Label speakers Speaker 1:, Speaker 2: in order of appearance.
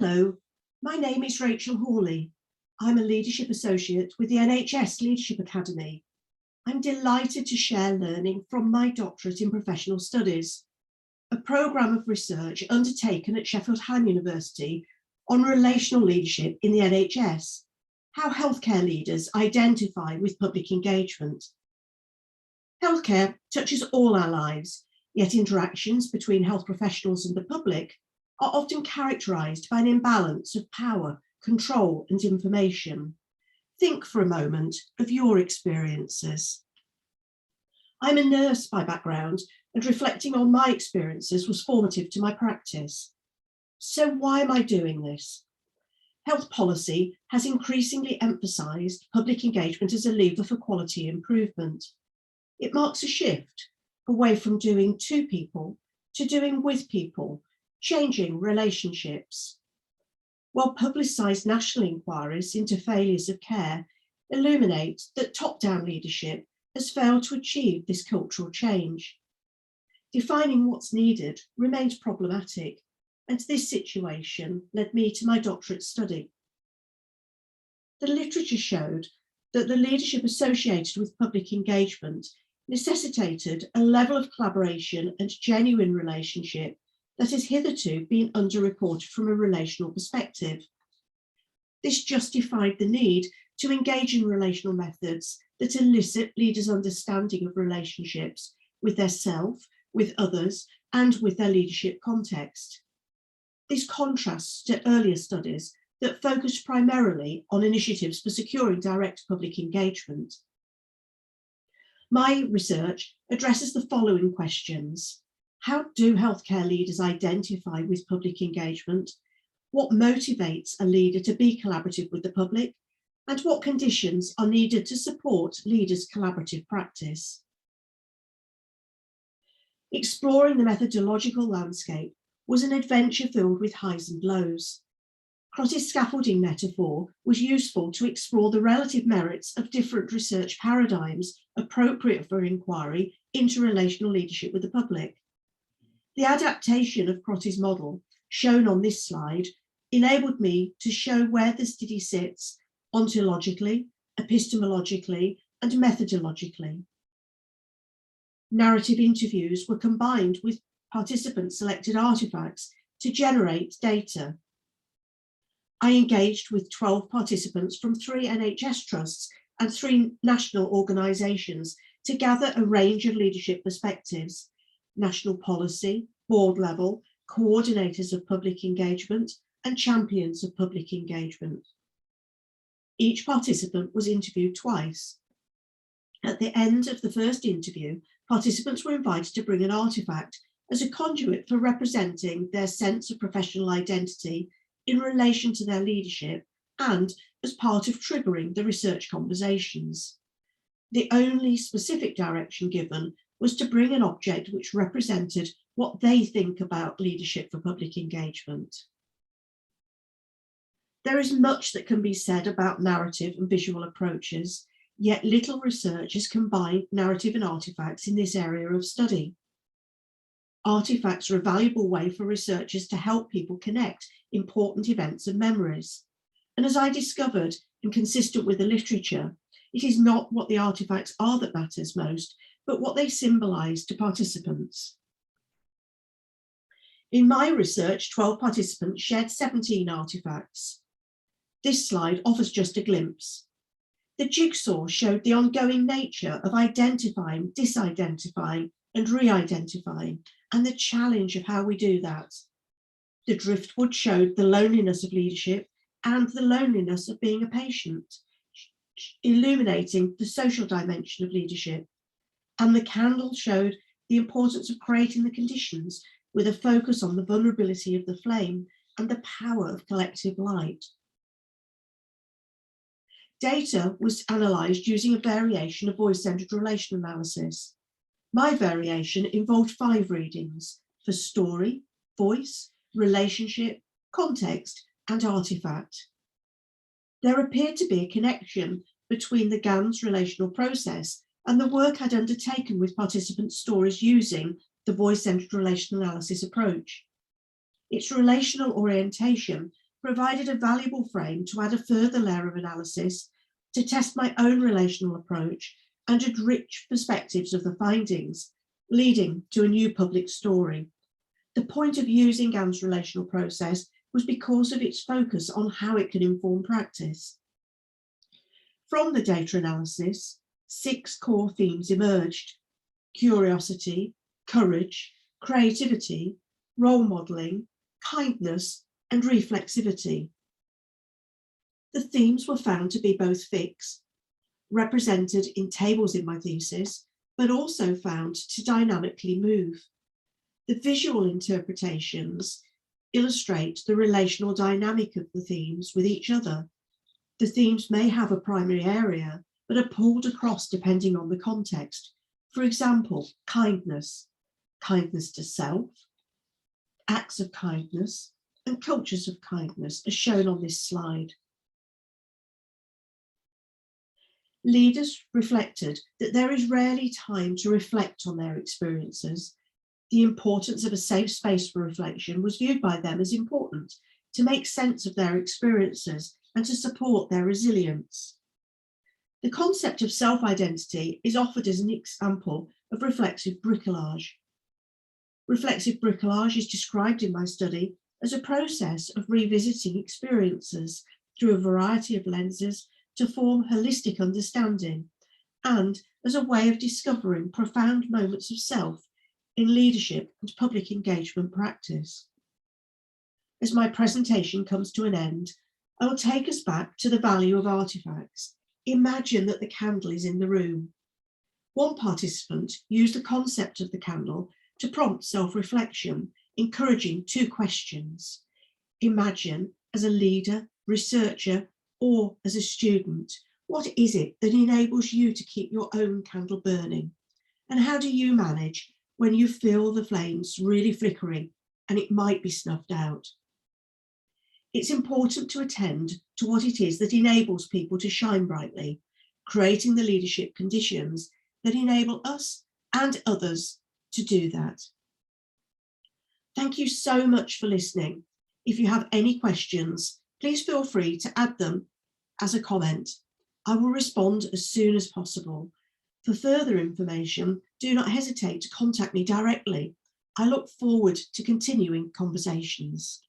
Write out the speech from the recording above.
Speaker 1: Hello, my name is Rachel Hawley. I'm a Leadership Associate with the NHS Leadership Academy. I'm delighted to share learning from my doctorate in professional studies, a programme of research undertaken at Sheffield Hallam University on relational leadership in the NHS, how healthcare leaders identify with public engagement. Healthcare touches all our lives, yet interactions between health professionals and the public are often characterised by an imbalance of power, control and information. Think for a moment of your experiences. I'm a nurse by background, and reflecting on my experiences was formative to my practice. So why am I doing this? Health policy has increasingly emphasised public engagement as a lever for quality improvement. It marks a shift away from doing to people to doing with people, changing relationships. While publicised national inquiries into failures of care illuminate that top-down leadership has failed to achieve this cultural change. Defining what's needed remains problematic, and this situation led me to my doctorate study. The literature showed that the leadership associated with public engagement necessitated a level of collaboration and genuine relationship that has hitherto been underreported from a relational perspective. This justified the need to engage in relational methods that elicit leaders' understanding of relationships with their self, with others, and with their leadership context. This contrasts to earlier studies that focused primarily on initiatives for securing direct public engagement. My research addresses the following questions. How do healthcare leaders identify with public engagement? What motivates a leader to be collaborative with the public? And what conditions are needed to support leaders' collaborative practice? Exploring the methodological landscape was an adventure filled with highs and lows. Crotty's scaffolding metaphor was useful to explore the relative merits of different research paradigms appropriate for inquiry into relational leadership with the public. The adaptation of Crotty's model, shown on this slide, enabled me to show where the study sits ontologically, epistemologically, and methodologically. Narrative interviews were combined with participant-selected artefacts to generate data. I engaged with 12 participants from 3 NHS trusts and 3 national organisations to gather a range of leadership perspectives: national policy, board level, coordinators of public engagement, and champions of public engagement. Each participant was interviewed twice. At the end of the first interview, participants were invited to bring an artefact as a conduit for representing their sense of professional identity in relation to their leadership and as part of triggering the research conversations. The only specific direction given was to bring an object which represented what they think about leadership for public engagement. There is much that can be said about narrative and visual approaches, yet little research has combined narrative and artefacts in this area of study. Artefacts are a valuable way for researchers to help people connect important events and memories. And as I discovered, and consistent with the literature, it is not what the artefacts are that matters most, but what they symbolise to participants. In my research, 12 participants shared 17 artefacts. This slide offers just a glimpse. The jigsaw showed the ongoing nature of identifying, disidentifying, and re-identifying, and the challenge of how we do that. The driftwood showed the loneliness of leadership and the loneliness of being a patient, illuminating the social dimension of leadership. And the candle showed the importance of creating the conditions with a focus on the vulnerability of the flame and the power of collective light. Data was analysed using a variation of voice-centred relational analysis. My variation involved 5 readings for story, voice, relationship, context, and artefact. There appeared to be a connection between the GAN's relational process and the work I'd undertaken with participant stories using the voice-centred relational analysis approach. Its relational orientation provided a valuable frame to add a further layer of analysis to test my own relational approach and enrich perspectives of the findings, leading to a new public story. The point of using Anne's relational process was because of its focus on how it can inform practice. From the data analysis, 6 core themes emerged: curiosity, courage, creativity, role modelling, kindness, and reflexivity. The themes were found to be both fixed, represented in tables in my thesis, but also found to dynamically move. The visual interpretations illustrate the relational dynamic of the themes with each other. The themes may have a primary area, but are pulled across depending on the context. For example, kindness, kindness to self, acts of kindness, and cultures of kindness, as shown on this slide. Leaders reflected that there is rarely time to reflect on their experiences. The importance of a safe space for reflection was viewed by them as important to make sense of their experiences and to support their resilience. The concept of self-identity is offered as an example of reflexive bricolage. Reflexive bricolage is described in my study as a process of revisiting experiences through a variety of lenses to form holistic understanding, and as a way of discovering profound moments of self in leadership and public engagement practice. As my presentation comes to an end, I will take us back to the value of artifacts. Imagine that the candle is in the room. One participant used the concept of the candle to prompt self-reflection, encouraging 2 questions. Imagine, as a leader, researcher, or as a student, what is it that enables you to keep your own candle burning? And how do you manage when you feel the flames really flickering and it might be snuffed out? It's important to attend to what it is that enables people to shine brightly, creating the leadership conditions that enable us and others to do that. Thank you so much for listening. If you have any questions, please feel free to add them as a comment. I will respond as soon as possible. For further information, do not hesitate to contact me directly. I look forward to continuing conversations.